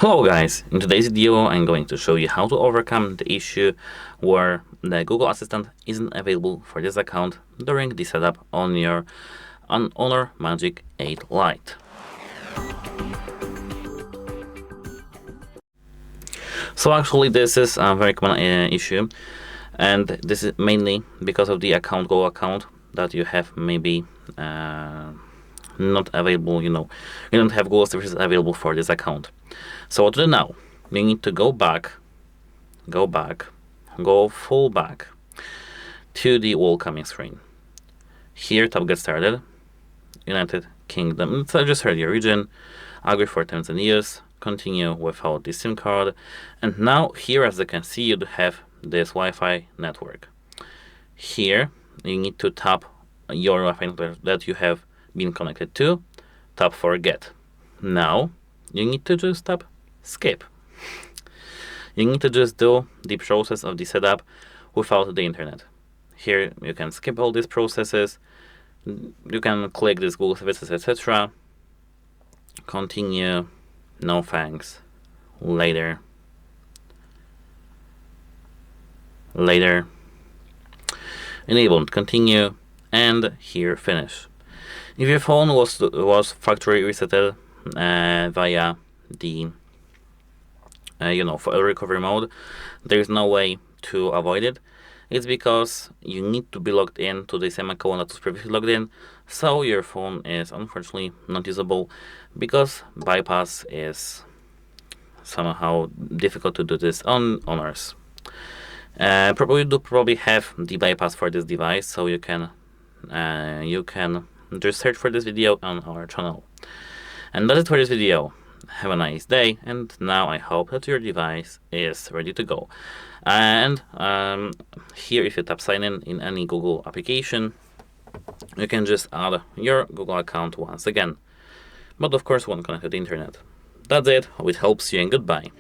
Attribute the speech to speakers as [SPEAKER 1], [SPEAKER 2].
[SPEAKER 1] Hello guys, in today's video I'm going to show you how to overcome the issue where the Google Assistant isn't available for this account during the setup on your HONOR Magic8 Lite. So actually this is a very common issue, and this is mainly because of the Google account that you have maybe not available, you don't have Google services available for this account. So what to do now? You need to go full back to the welcoming screen. Here, tap Get Started, United Kingdom, so just your region, agree for terms and use, continue without the SIM card, and now here, as you can see, you have this Wi-Fi network. Here, you need to tap your Wi-Fi network that you have been connected to, tap Forget. Now, you need to just tap Skip. You need to just do the process of the setup without the internet. Here you can skip all these processes. You can click this Google services, etc. Continue. No thanks. Later. Enabled. Continue. And here finish. If your phone was factory resetted via the for recovery mode, there is no way to avoid it. It's because you need to be logged in to the same account that was previously logged in, so your phone is unfortunately not usable because bypass is somehow difficult to do this on HONORs. You probably have the bypass for this device, so you can just search for this video on our channel. And that's it for this video. Have a nice day, and now I hope that your device is ready to go. And here, if you tap sign in any Google application, you can just add your Google account once again, but of course won't connect to the internet. That's it. Hope it helps you, and goodbye.